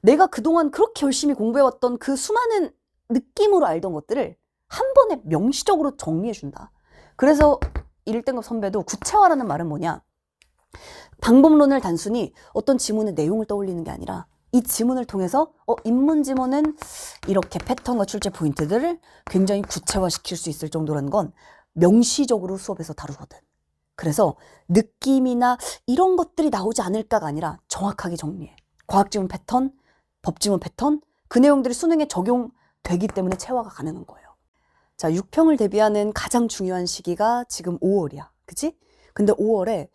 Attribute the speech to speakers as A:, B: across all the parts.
A: 내가 그동안 그렇게 열심히 공부해왔던 그 수많은 느낌으로 알던 것들을 한 번에 명시적으로 정리해준다. 그래서 1등급 선배도 구체화라는 말은 뭐냐? 방법론을 단순히 어떤 지문의 내용을 떠올리는 게 아니라 이 지문을 통해서 인문 지문은 이렇게 패턴과 출제 포인트들을 굉장히 구체화시킬 수 있을 정도라는 건 명시적으로 수업에서 다루거든. 그래서 느낌이나 이런 것들이 나오지 않을까가 아니라 정확하게 정리해. 과학지문 패턴, 법지문 패턴, 그 내용들이 수능에 적용되기 때문에 체화가 가능한 거예요. 자, 6평을 대비하는 가장 중요한 시기가 지금 5월이야. 그치? 근데 5월에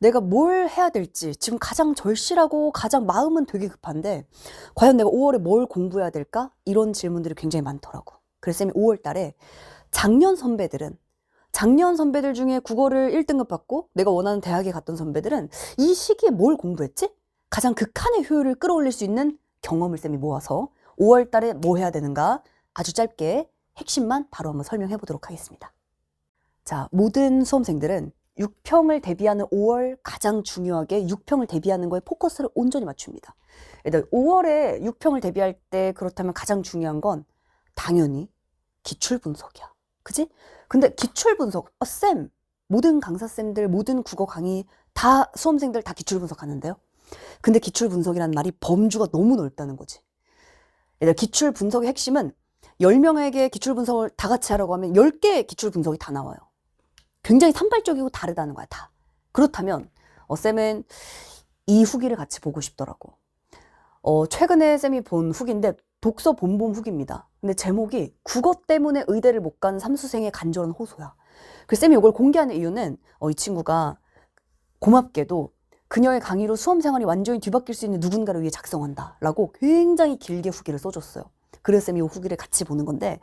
A: 내가 뭘 해야 될지 지금 가장 절실하고 가장 마음은 되게 급한데 과연 내가 5월에 뭘 공부해야 될까? 이런 질문들이 굉장히 많더라고. 그래서 쌤이 5월 달에 작년 선배들 중에 국어를 1등급 받고 내가 원하는 대학에 갔던 선배들은 이 시기에 뭘 공부했지? 가장 극한의 효율을 끌어올릴 수 있는 경험을 쌤이 모아서 5월 달에 뭐 해야 되는가 아주 짧게 핵심만 바로 한번 설명해 보도록 하겠습니다. 자, 모든 수험생들은 6평을 대비하는 5월 가장 중요하게 6평을 대비하는 거에 포커스를 온전히 맞춥니다. 일단 5월에 6평을 대비할 때 그렇다면 가장 중요한 건 당연히 기출 분석이야. 그치? 근데 기출 분석, 쌤, 모든 강사쌤들, 모든 국어 강의 다 수험생들 다 기출 분석하는데요. 근데 기출 분석이라는 말이 범주가 너무 넓다는 거지. 일단 기출 분석의 핵심은 10명에게 기출 분석을 다 같이 하라고 하면 10개의 기출 분석이 다 나와요. 굉장히 산발적이고 다르다는 거야, 다. 그렇다면 쌤은 이 후기를 같이 보고 싶더라고. 최근에 쌤이 본 후기인데 독서 본본 후기입니다. 근데 제목이 국어 때문에 의대를 못 간 삼수생의 간절한 호소야. 그래서 쌤이 이걸 공개하는 이유는 이 친구가 고맙게도 그녀의 강의로 수험 생활이 완전히 뒤바뀔 수 있는 누군가를 위해 작성한다 라고 굉장히 길게 후기를 써줬어요. 그래서 쌤이 이 후기를 같이 보는 건데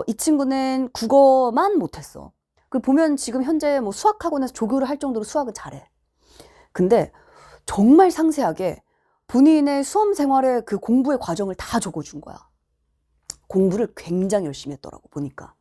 A: 이 친구는 국어만 못했어. 그 보면 지금 현재 뭐 수학학원에서 조교를 할 정도로 수학을 잘해. 근데 정말 상세하게 본인의 수험 생활의 그 공부의 과정을 다 적어준 거야. 공부를 굉장히 열심히 했더라고, 보니까.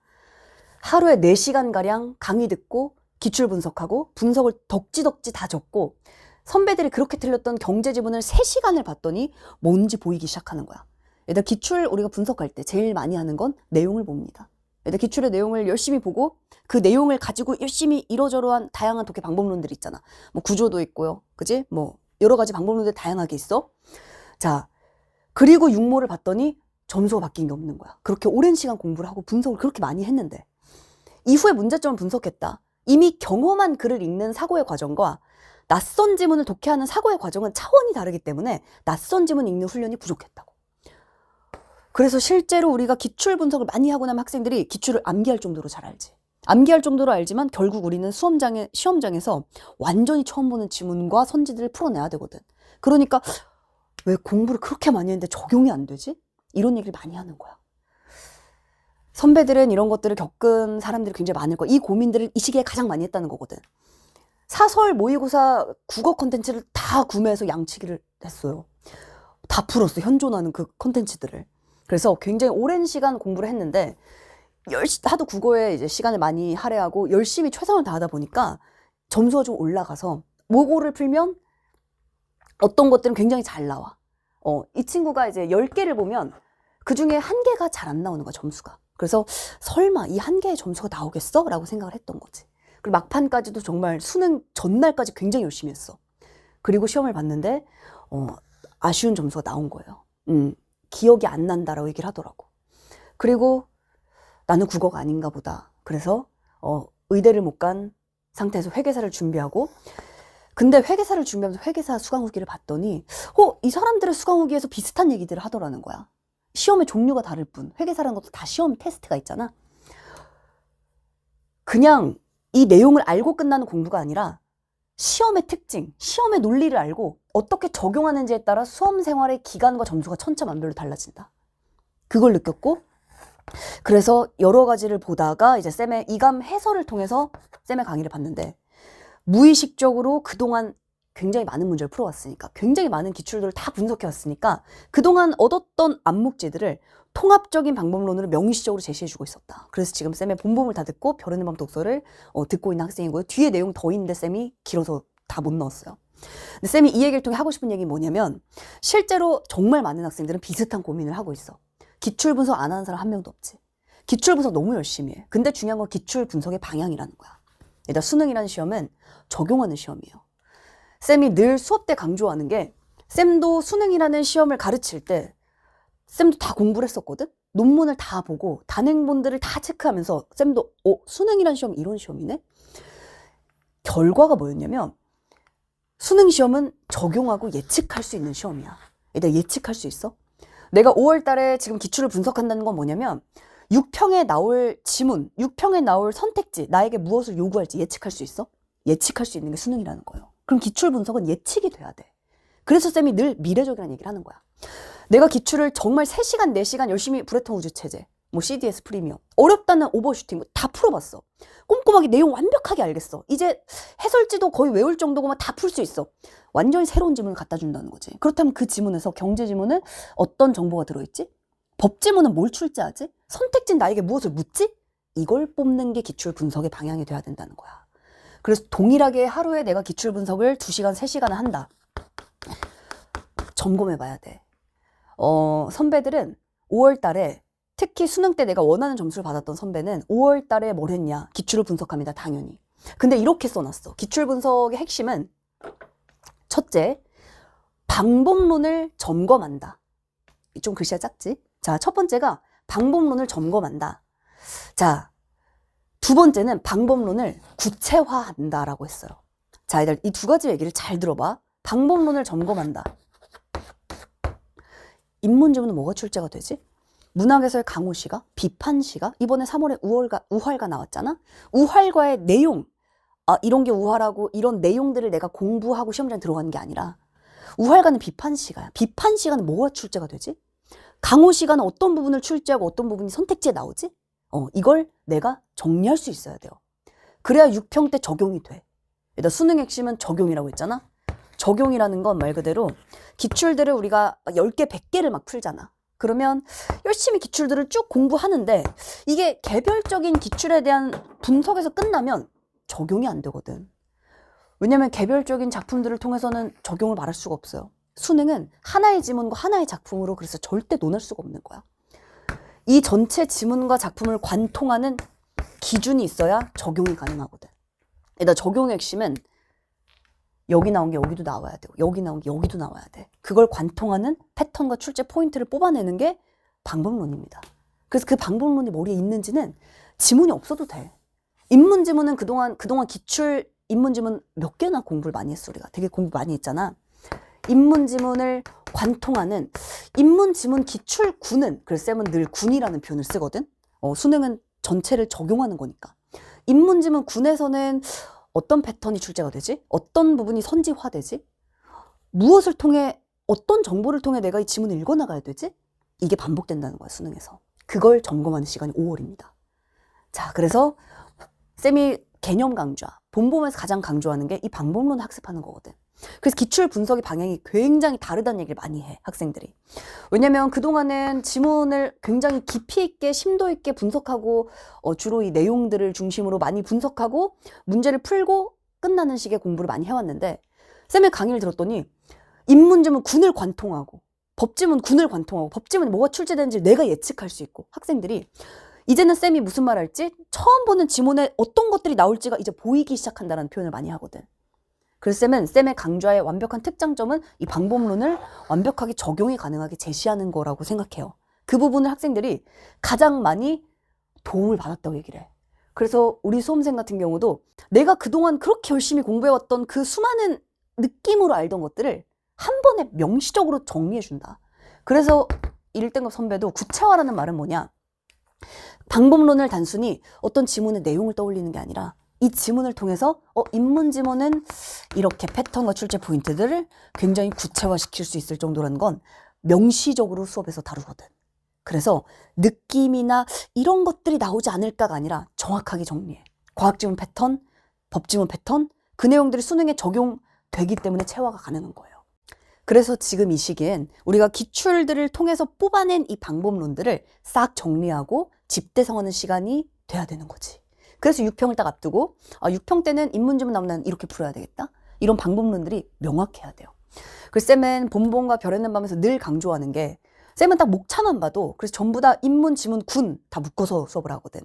A: 하루에 4시간가량 강의 듣고 기출 분석하고 분석을 덕지덕지 다 적고 선배들이 그렇게 틀렸던 경제 지문을 3시간을 봤더니 뭔지 보이기 시작하는 거야. 일단 기출 우리가 분석할 때 제일 많이 하는 건 내용을 봅니다. 일단 기출의 내용을 열심히 보고 그 내용을 가지고 열심히 이러저러한 다양한 독해 방법론들이 있잖아. 뭐 구조도 있고요. 그지? 뭐 여러 가지 방법론들이 다양하게 있어. 자, 그리고 육모를 봤더니 점수가 바뀐 게 없는 거야. 그렇게 오랜 시간 공부를 하고 분석을 그렇게 많이 했는데 이후에 문제점을 분석했다. 이미 경험한 글을 읽는 사고의 과정과 낯선 지문을 독해하는 사고의 과정은 차원이 다르기 때문에 낯선 지문 읽는 훈련이 부족했다고. 그래서 실제로 우리가 기출 분석을 많이 하고 나면 학생들이 기출을 암기할 정도로 잘 알지. 암기할 정도로 알지만 결국 우리는 시험장에서 완전히 처음 보는 지문과 선지들을 풀어내야 되거든. 그러니까 왜 공부를 그렇게 많이 했는데 적용이 안 되지? 이런 얘기를 많이 하는 거야. 선배들은 이런 것들을 겪은 사람들이 굉장히 많을 거야. 이 고민들을 이 시기에 가장 많이 했다는 거거든. 사설 모의고사 국어 컨텐츠를 다 구매해서 양치기를 했어요. 다 풀었어, 현존하는 그 컨텐츠들을. 그래서 굉장히 오랜 시간 공부를 했는데 하도 국어에 이제 시간을 많이 할애하고 열심히 최선을 다하다 보니까 점수가 좀 올라가서 모고를 풀면 어떤 것들은 굉장히 잘 나와. 이 친구가 이제 10개를 보면 그 중에 1개가 잘 안 나오는 거야, 점수가. 그래서 설마 이 1개의 점수가 나오겠어? 라고 생각을 했던 거지. 그리고 막판까지도 정말 수능 전날까지 굉장히 열심히 했어. 그리고 시험을 봤는데 아쉬운 점수가 나온 거예요. 기억이 안 난다라고 얘기를 하더라고. 그리고 나는 국어가 아닌가 보다. 그래서 의대를 못 간 상태에서 회계사를 준비하고 근데 회계사를 준비하면서 회계사 수강 후기를 봤더니 이 사람들의 수강 후기에서 비슷한 얘기들을 하더라는 거야. 시험의 종류가 다를 뿐 회계사라는 것도 다 시험 테스트가 있잖아. 그냥 이 내용을 알고 끝나는 공부가 아니라 시험의 특징, 시험의 논리를 알고 어떻게 적용하는지에 따라 수험 생활의 기간과 점수가 천차만별로 달라진다. 그걸 느꼈고 그래서 여러 가지를 보다가 이제 쌤의 이감 해설을 통해서 쌤의 강의를 봤는데 무의식적으로 그동안 굉장히 많은 문제를 풀어왔으니까 굉장히 많은 기출들을 다 분석해왔으니까 그동안 얻었던 암묵지들을 통합적인 방법론으로 명시적으로 제시해주고 있었다. 그래서 지금 쌤의 본범을 다 듣고 별 오는 밤 독서를 듣고 있는 학생이고요. 뒤에 내용 더 있는데 쌤이 길어서 다 못 넣었어요. 근데 쌤이 이 얘기를 통해 하고 싶은 얘기 뭐냐면 실제로 정말 많은 학생들은 비슷한 고민을 하고 있어. 기출 분석 안 하는 사람 한 명도 없지. 기출 분석 너무 열심히 해. 근데 중요한 건 기출 분석의 방향이라는 거야. 일단 수능이라는 시험은 적용하는 시험이에요. 쌤이 늘 수업 때 강조하는 게 쌤도 수능이라는 시험을 가르칠 때 쌤도 다 공부를 했었거든? 논문을 다 보고 단행본들을 다 체크하면서 쌤도 수능이라는 시험 이런 시험이네? 결과가 뭐였냐면 수능 시험은 적용하고 예측할 수 있는 시험이야. 일단 예측할 수 있어? 내가 5월 달에 지금 기출을 분석한다는 건 뭐냐면 6평에 나올 지문, 6평에 나올 선택지, 나에게 무엇을 요구할지 예측할 수 있어? 예측할 수 있는 게 수능이라는 거예요. 그럼 기출 분석은 예측이 돼야 돼. 그래서 쌤이 늘 미래적이라는 얘기를 하는 거야. 내가 기출을 정말 3시간, 4시간 열심히 브레턴 우즈 체제, 뭐 CDS 프리미엄, 어렵다는 오버슈팅 다 풀어봤어. 꼼꼼하게 내용 완벽하게 알겠어. 이제 해설지도 거의 외울 정도고만 다 풀 수 있어. 완전히 새로운 지문을 갖다 준다는 거지. 그렇다면 그 지문에서 경제 지문은 어떤 정보가 들어있지? 법 지문은 뭘 출제하지? 선택지는 나에게 무엇을 묻지? 이걸 뽑는 게 기출 분석의 방향이 돼야 된다는 거야. 그래서 동일하게 하루에 내가 기출 분석을 2시간, 3시간을 한다. 점검해 봐야 돼. 선배들은 5월 달에 특히 수능 때 내가 원하는 점수를 받았던 선배는 5월 달에 뭘 했냐? 기출을 분석합니다. 당연히. 근데 이렇게 써놨어. 기출 분석의 핵심은 첫째, 방법론을 점검한다. 좀 글씨가 작지? 자, 첫 번째가 방법론을 점검한다. 자, 두 번째는 방법론을 구체화한다라고 했어요. 자, 얘들 이 두 가지 얘기를 잘 들어봐. 방법론을 점검한다. 인문지문은 뭐가 출제가 되지? 문학에서의 강호시가, 비판시가, 이번에 3월에 우활가 나왔잖아? 우활가의 내용, 이런 게 우활하고 이런 내용들을 내가 공부하고 시험장에 들어가는 게 아니라 우활가는 비판시가야. 비판시가는 뭐가 출제가 되지? 강호시가는 어떤 부분을 출제하고 어떤 부분이 선택지에 나오지? 이걸 내가 정리할 수 있어야 돼요. 그래야 6평 때 적용이 돼. 일단 수능 핵심은 적용이라고 했잖아? 적용이라는 건 말 그대로 기출들을 우리가 10개, 100개를 막 풀잖아. 그러면 열심히 기출들을 쭉 공부하는데 이게 개별적인 기출에 대한 분석에서 끝나면 적용이 안 되거든. 왜냐면 개별적인 작품들을 통해서는 적용을 말할 수가 없어요. 수능은 하나의 지문과 하나의 작품으로 그래서 절대 논할 수가 없는 거야. 이 전체 지문과 작품을 관통하는 기준이 있어야 적용이 가능하거든. 일단 적용의 핵심은 여기 나온 게 여기도 나와야 되고 여기 나온 게 여기도 나와야 돼. 그걸 관통하는 패턴과 출제 포인트를 뽑아내는 게 방법론입니다. 그래서 그 방법론이 머리에 있는지는 지문이 없어도 돼. 인문지문은 그동안 기출 인문지문 몇 개나 공부를 많이 했어. 우리가 되게 공부 많이 했잖아. 인문지문을 관통하는 인문지문 기출군은, 그래서 쌤은 늘 군이라는 표현을 쓰거든. 수능은 전체를 적용하는 거니까. 인문지문군에서는 어떤 패턴이 출제가 되지? 어떤 부분이 선지화되지? 무엇을 통해, 어떤 정보를 통해 내가 이 지문을 읽어나가야 되지? 이게 반복된다는 거야, 수능에서. 그걸 점검하는 시간이 5월입니다. 자, 그래서 쌤이 개념 강좌, 본범에서 가장 강조하는 게 이 방법론 학습하는 거거든. 그래서 기출 분석의 방향이 굉장히 다르다는 얘기를 많이 해, 학생들이. 왜냐면 그동안은 지문을 굉장히 깊이 있게, 심도 있게 분석하고, 주로 이 내용들을 중심으로 많이 분석하고, 문제를 풀고 끝나는 식의 공부를 많이 해왔는데, 쌤의 강의를 들었더니, 인문지문 군을 관통하고, 법지문 군을 관통하고, 법지문에 뭐가 출제되는지 내가 예측할 수 있고, 학생들이, 이제는 쌤이 무슨 말 할지, 처음 보는 지문에 어떤 것들이 나올지가 이제 보이기 시작한다는 표현을 많이 하거든. 그래서 쌤의 강좌의 완벽한 특장점은 이 방법론을 완벽하게 적용이 가능하게 제시하는 거라고 생각해요. 그 부분을 학생들이 가장 많이 도움을 받았다고 얘기를 해. 그래서 우리 수험생 같은 경우도 내가 그동안 그렇게 열심히 공부해왔던 그 수많은 느낌으로 알던 것들을 한 번에 명시적으로 정리해준다. 그래서 1등급 선배도 구체화라는 말은 뭐냐? 방법론을 단순히 어떤 지문의 내용을 떠올리는 게 아니라 이 지문을 통해서 인문지문은 이렇게 패턴과 출제 포인트들을 굉장히 구체화시킬 수 있을 정도라는 건 명시적으로 수업에서 다루거든. 그래서 느낌이나 이런 것들이 나오지 않을까가 아니라 정확하게 정리해. 과학지문 패턴, 법지문 패턴, 그 내용들이 수능에 적용되기 때문에 체화가 가능한 거예요. 그래서 지금 이 시기엔 우리가 기출들을 통해서 뽑아낸 이 방법론들을 싹 정리하고 집대성하는 시간이 돼야 되는 거지. 그래서 6평을 딱 앞두고 6평 때는 인문지문 나오면 난 이렇게 풀어야 되겠다. 이런 방법론들이 명확해야 돼요. 그래서 쌤은 본본과 별에는 밤에서 늘 강조하는 게, 쌤은 딱 목차만 봐도 그래서 전부 다 인문, 지문, 군 다 묶어서 수업을 하거든.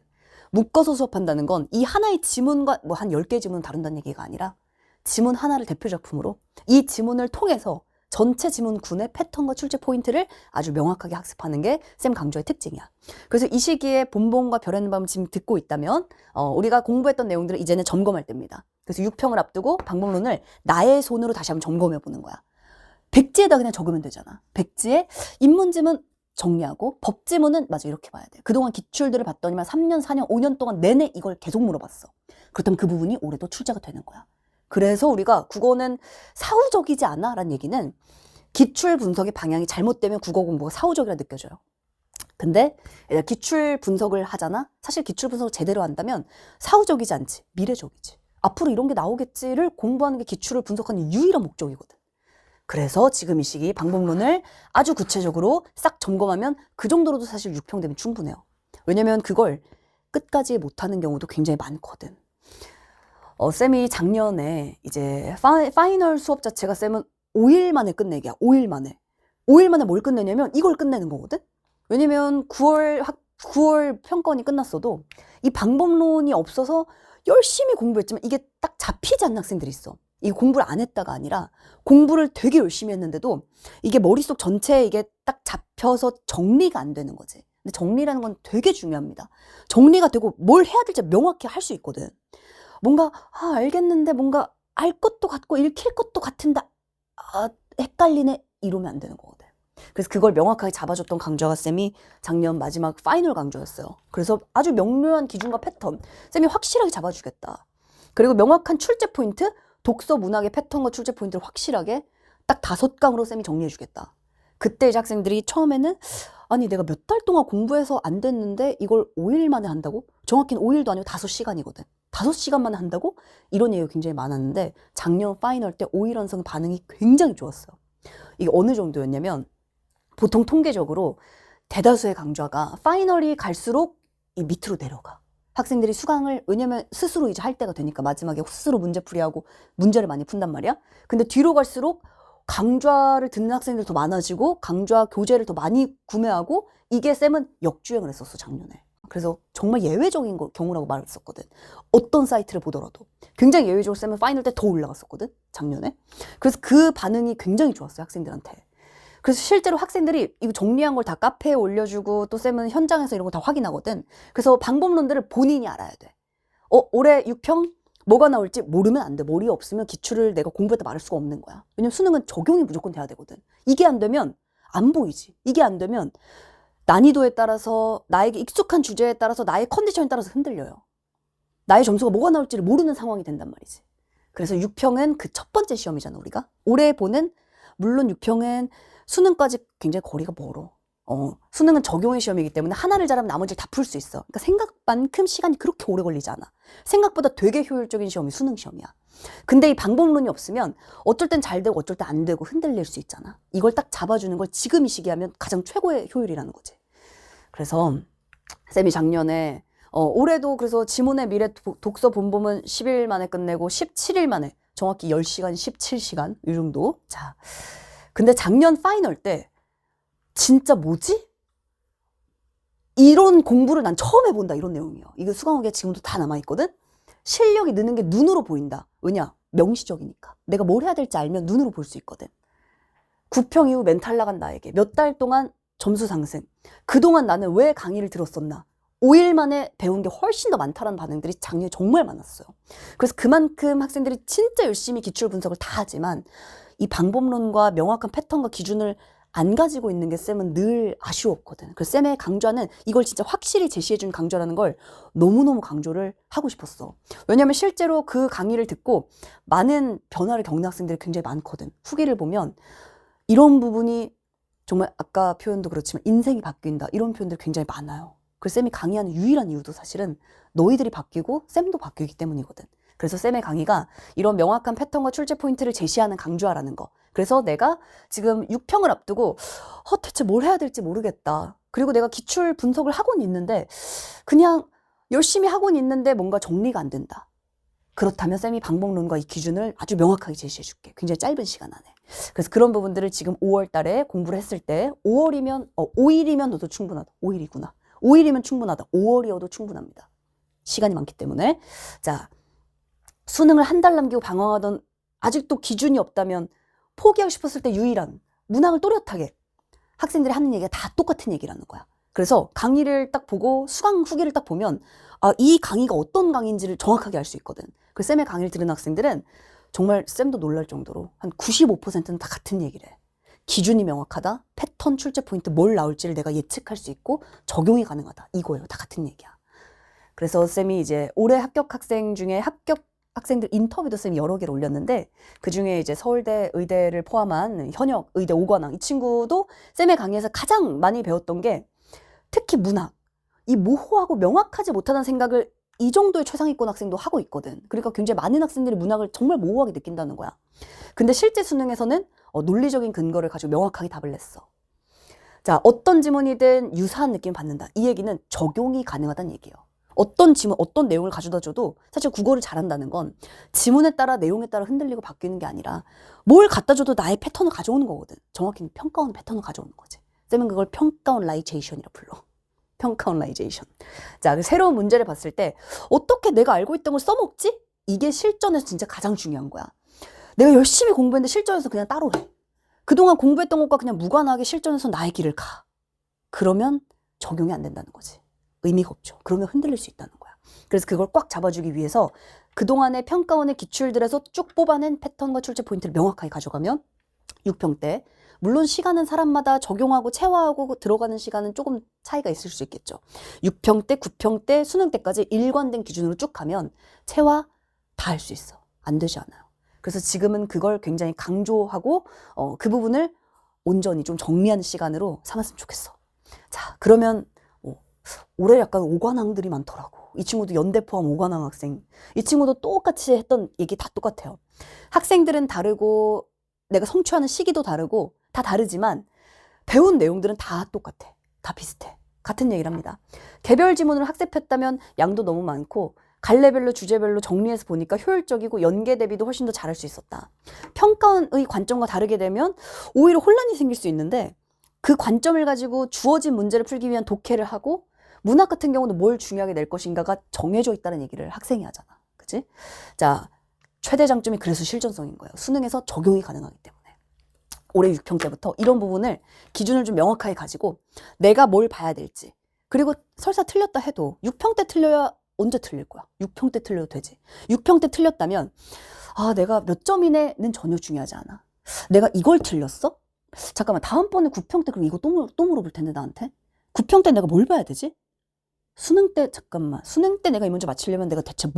A: 묶어서 수업한다는 건 이 하나의 지문과 뭐 한 10개 지문을 다룬다는 얘기가 아니라 지문 하나를 대표 작품으로 이 지문을 통해서 전체 지문군의 패턴과 출제 포인트를 아주 명확하게 학습하는 게 쌤 강좌의 특징이야. 그래서 이 시기에 본본과 별에는 밤 지금 듣고 있다면 우리가 공부했던 내용들을 이제는 점검할 때입니다. 그래서 6평을 앞두고 방법론을 나의 손으로 다시 한번 점검해 보는 거야. 백지에다 그냥 적으면 되잖아. 백지에 인문지문 정리하고 법지문은 맞아 이렇게 봐야 돼. 그동안 기출들을 봤더니만 3년, 4년, 5년 동안 내내 이걸 계속 물어봤어. 그렇다면 그 부분이 올해도 출제가 되는 거야. 그래서 우리가 국어는 사후적이지 않아? 라는 얘기는 기출 분석의 방향이 잘못되면 국어 공부가 사후적이라 느껴져요. 근데 기출 분석을 하잖아? 사실 기출 분석을 제대로 한다면 사후적이지 않지. 미래적이지. 앞으로 이런 게 나오겠지를 공부하는 게 기출을 분석하는 유일한 목적이거든. 그래서 지금 이 시기 방법론을 아주 구체적으로 싹 점검하면 그 정도로도 사실 6평 되면 충분해요. 왜냐면 그걸 끝까지 못하는 경우도 굉장히 많거든. 쌤이 작년에 이제 파이널 수업 자체가 쌤은 5일 만에 끝내기야. 5일 만에. 5일 만에 뭘 끝내냐면 이걸 끝내는 거거든. 왜냐면 9월 평가원이 끝났어도 이 방법론이 없어서 열심히 공부했지만 이게 딱 잡히지 않는 학생들이 있어. 이 공부를 안 했다가 아니라 공부를 되게 열심히 했는데도 이게 머릿속 전체에 이게 딱 잡혀서 정리가 안 되는 거지. 근데 정리라는 건 되게 중요합니다. 정리가 되고 뭘 해야 될지 명확히 할 수 있거든. 뭔가 알겠는데 뭔가 알 것도 같고 읽힐 것도 같은데 헷갈리네 이러면 안 되는 거거든. 그래서 그걸 명확하게 잡아줬던 강좌가 쌤이 작년 마지막 파이널 강좌였어요. 그래서 아주 명료한 기준과 패턴 쌤이 확실하게 잡아주겠다. 그리고 명확한 출제 포인트, 독서 문학의 패턴과 출제 포인트를 확실하게 딱 5강으로 쌤이 정리해주겠다. 그때 이제 학생들이 처음에는 아니 내가 몇 달 동안 공부해서 안 됐는데 이걸 5일 만에 한다고? 정확히는 5일도 아니고 5시간이거든. 5시간 만에 한다고? 이런 얘기가 굉장히 많았는데 작년 파이널 때 5일 완성 반응이 굉장히 좋았어요. 이게 어느 정도였냐면 보통 통계적으로 대다수의 강좌가 파이널이 갈수록 이 밑으로 내려가. 학생들이 수강을 왜냐면 스스로 이제 할 때가 되니까 마지막에 스스로 문제풀이하고 문제를 많이 푼단 말이야. 근데 뒤로 갈수록 강좌를 듣는 학생들이 더 많아지고 강좌 교재를 더 많이 구매하고 이게 쌤은 역주행을 했었어 작년에. 그래서 정말 예외적인 경우라고 말했었거든. 어떤 사이트를 보더라도 굉장히 예외적으로 쌤은 파이널 때 더 올라갔었거든 작년에. 그래서 그 반응이 굉장히 좋았어요 학생들한테. 그래서 실제로 학생들이 이거 정리한 걸 다 카페에 올려주고 또 쌤은 현장에서 이런 거 다 확인하거든. 그래서 방법론들을 본인이 알아야 돼. 올해 6평 뭐가 나올지 모르면 안 돼. 머리 없으면 기출을 내가 공부했다 말할 수가 없는 거야. 왜냐면 수능은 적용이 무조건 돼야 되거든. 이게 안 되면 안 보이지. 이게 안 되면 난이도에 따라서 나에게 익숙한 주제에 따라서 나의 컨디션에 따라서 흔들려요. 나의 점수가 뭐가 나올지를 모르는 상황이 된단 말이지. 그래서 6평은 그 첫 번째 시험이잖아 우리가. 올해 보는 물론 6평은 수능까지 굉장히 거리가 멀어. 수능은 적용의 시험이기 때문에 하나를 잘하면 나머지를 다 풀 수 있어. 그러니까 생각만큼 시간이 그렇게 오래 걸리지 않아. 생각보다 되게 효율적인 시험이 수능 시험이야. 근데 이 방법론이 없으면 어쩔 땐 잘 되고 어쩔 땐 안 되고 흔들릴 수 있잖아. 이걸 딱 잡아주는 걸 지금 이 시기에 하면 가장 최고의 효율이라는 거지. 그래서 쌤이 작년에 올해도 그래서 지문의 미래 독서 본범은 10일 만에 끝내고 17일 만에 정확히 10시간, 17시간 이 정도. 자, 근데 작년 파이널 때 진짜 뭐지? 이런 공부를 난 처음 해본다 이런 내용이에요. 이거 수강후기에 지금도 다 남아있거든? 실력이 느는 게 눈으로 보인다. 왜냐? 명시적이니까. 내가 뭘 해야 될지 알면 눈으로 볼 수 있거든. 9평 이후 멘탈 나간 나에게 몇 달 동안 점수 상승. 그동안 나는 왜 강의를 들었었나? 5일 만에 배운 게 훨씬 더 많다는 반응들이 작년에 정말 많았어요. 그래서 그만큼 학생들이 진짜 열심히 기출 분석을 다 하지만 이 방법론과 명확한 패턴과 기준을 안 가지고 있는 게 쌤은 늘 아쉬웠거든. 그래서 쌤의 강좌는 이걸 진짜 확실히 제시해준 강좌라는 걸 너무너무 강조를 하고 싶었어. 왜냐면 실제로 그 강의를 듣고 많은 변화를 겪는 학생들이 굉장히 많거든. 후기를 보면 이런 부분이 정말 아까 표현도 그렇지만 인생이 바뀐다 이런 표현들이 굉장히 많아요. 그래서 쌤이 강의하는 유일한 이유도 사실은 너희들이 바뀌고 쌤도 바뀌기 때문이거든. 그래서 쌤의 강의가 이런 명확한 패턴과 출제 포인트를 제시하는 강좌라는 거. 그래서 내가 지금 6평을 앞두고 대체 뭘 해야 될지 모르겠다. 그리고 내가 기출 분석을 하고는 있는데 그냥 열심히 하고는 있는데 뭔가 정리가 안 된다. 그렇다면 쌤이 방법론과 이 기준을 아주 명확하게 제시해 줄게. 굉장히 짧은 시간 안에. 그래서 그런 부분들을 지금 5월 달에 공부를 했을 때 5일이면 너도 충분하다. 5일이구나. 5일이면 충분하다. 5월이어도 충분합니다. 시간이 많기 때문에. 자, 수능을 한 달 남기고 방황하던 아직도 기준이 없다면 포기하고 싶었을 때 유일한 문항을 또렷하게 학생들이 하는 얘기가 다 똑같은 얘기라는 거야. 그래서 강의를 딱 보고 수강 후기를 딱 보면 이 강의가 어떤 강의인지를 정확하게 알 수 있거든. 그 쌤의 강의를 들은 학생들은 정말 쌤도 놀랄 정도로 한 95%는 다 같은 얘기를 해. 기준이 명확하다. 패턴, 출제 포인트, 뭘 나올지를 내가 예측할 수 있고 적용이 가능하다. 이거예요. 다 같은 얘기야. 그래서 쌤이 이제 올해 합격 학생 중에 합격 학생들 인터뷰도 쌤이 여러 개를 올렸는데 그중에 이제 서울대 의대를 포함한 현역 의대 5관왕 이 친구도 쌤의 강의에서 가장 많이 배웠던 게 특히 문학. 이 모호하고 명확하지 못하다는 생각을 이 정도의 최상위권 학생도 하고 있거든. 그러니까 굉장히 많은 학생들이 문학을 정말 모호하게 느낀다는 거야. 근데 실제 수능에서는 논리적인 근거를 가지고 명확하게 답을 냈어. 자, 어떤 지문이든 유사한 느낌을 받는다. 이 얘기는 적용이 가능하다는 얘기예요. 어떤 지문, 어떤 내용을 가져다 줘도 사실 국어를 잘한다는 건 지문에 따라 내용에 따라 흔들리고 바뀌는 게 아니라 뭘 갖다 줘도 나의 패턴을 가져오는 거거든. 정확히는 평가원 패턴을 가져오는 거지. 쌤은 그걸 평가원라이제이션이라 불러. 평가원라이제이션. 자, 그 새로운 문제를 봤을 때 어떻게 내가 알고 있던 걸 써먹지? 이게 실전에서 진짜 가장 중요한 거야. 내가 열심히 공부했는데 실전에서 그냥 따로 해. 그동안 공부했던 것과 그냥 무관하게 실전에서 나의 길을 가. 그러면 적용이 안 된다는 거지. 의미가 없죠. 그러면 흔들릴 수 있다는 거야. 그래서 그걸 꽉 잡아주기 위해서 그동안의 평가원의 기출들에서 쭉 뽑아낸 패턴과 출제 포인트를 명확하게 가져가면 6평 때 물론 시간은 사람마다 적용하고 체화하고 들어가는 시간은 조금 차이가 있을 수 있겠죠. 6평 때, 9평 때, 수능 때까지 일관된 기준으로 쭉 가면 체화 다 할 수 있어. 안 되지 않아요. 그래서 지금은 그걸 굉장히 강조하고 그 부분을 온전히 좀 정리하는 시간으로 삼았으면 좋겠어. 자, 그러면 올해 약간 5관왕들이 많더라고. 이 친구도 연대 포함 5관왕 학생. 이 친구도 똑같이 했던 얘기 다 똑같아요. 학생들은 다르고 내가 성취하는 시기도 다르고 다 다르지만 배운 내용들은 다 똑같아. 다 비슷해. 같은 얘기를 합니다. 개별 지문을 학습했다면 양도 너무 많고 갈래별로 주제별로 정리해서 보니까 효율적이고 연계 대비도 훨씬 더 잘할 수 있었다. 평가원의 관점과 다르게 되면 오히려 혼란이 생길 수 있는데 그 관점을 가지고 주어진 문제를 풀기 위한 독해를 하고 문학 같은 경우는 뭘 중요하게 낼 것인가가 정해져 있다는 얘기를 학생이 하잖아. 그치? 자, 최대 장점이 그래서 실전성인 거예요. 수능에서 적용이 가능하기 때문에. 올해 6평 때부터 이런 부분을 기준을 좀 명확하게 가지고 내가 뭘 봐야 될지 그리고 설사 틀렸다 해도 6평 때 틀려야 언제 틀릴 거야? 6평 때 틀려도 되지. 6평 때 틀렸다면 내가 몇 점이네는 전혀 중요하지 않아. 내가 이걸 틀렸어? 잠깐만 다음번에 9평 때 그럼 이거 또 물어볼 텐데 나한테? 9평 때 내가 뭘 봐야 되지? 수능 때 수능 때 내가 이 문제 맞히려면 내가 대체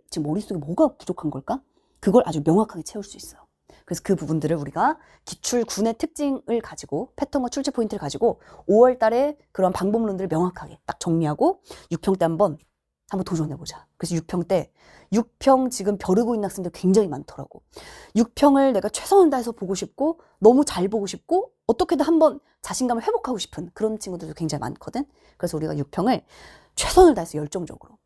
A: 지금 머릿속에 뭐가 부족한 걸까? 그걸 아주 명확하게 채울 수 있어요. 그래서 그 부분들을 우리가 기출 9의 특징을 가지고 패턴과 출제 포인트를 가지고 5월 달에 그런 방법론들을 명확하게 딱 정리하고 6평 때 한번 도전해보자. 그래서 6평 때 6평 지금 벼르고 있는 학생들 굉장히 많더라고. 6평을 내가 최선을 다해서 보고 싶고 너무 잘 보고 싶고 어떻게든 한번 자신감을 회복하고 싶은 그런 친구들도 굉장히 많거든. 그래서 우리가 6평을 최선을 다해서 열정적으로.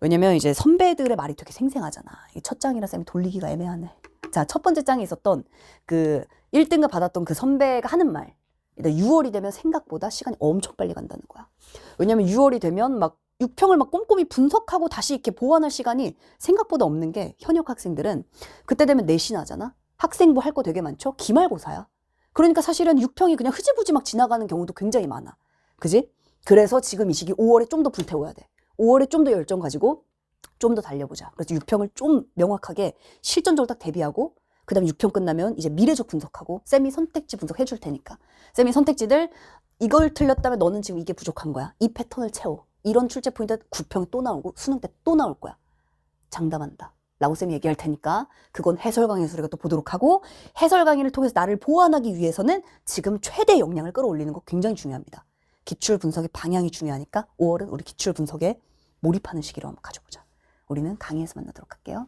A: 왜냐면 이제 선배들의 말이 되게 생생하잖아. 이 첫 장이라 쌤이 돌리기가 애매하네. 자, 첫 번째 장에 있었던 그 1등급 받았던 그 선배가 하는 말. 6월이 되면 생각보다 시간이 엄청 빨리 간다는 거야. 왜냐면 6월이 되면 막 6평을 막 꼼꼼히 분석하고 다시 이렇게 보완할 시간이 생각보다 없는 게 현역 학생들은 그때 되면 내신 하잖아. 학생부 할 거 되게 많죠. 기말고사야. 그러니까 사실은 6평이 그냥 흐지부지 막 지나가는 경우도 굉장히 많아. 그지? 그래서 지금 이 시기 5월에 좀 더 불태워야 돼. 5월에 좀 더 열정 가지고 좀 더 달려보자. 그래서 6평을 좀 명확하게 실전적으로 딱 대비하고 그 다음에 6평 끝나면 이제 미래적 분석하고 쌤이 선택지 분석해 줄 테니까 쌤이 선택지들 이걸 틀렸다면 너는 지금 이게 부족한 거야. 이 패턴을 채워. 이런 출제 포인트 9평이 또 나오고 수능 때 또 나올 거야. 장담한다. 라고 쌤이 얘기할 테니까 그건 해설 강의에서 우리가 또 보도록 하고 해설 강의를 통해서 나를 보완하기 위해서는 지금 최대 역량을 끌어올리는 거 굉장히 중요합니다. 기출 분석의 방향이 중요하니까 5월은 우리 기출 분석에 몰입하는 시기로 한번 가져보자. 우리는 강의에서 만나도록 할게요.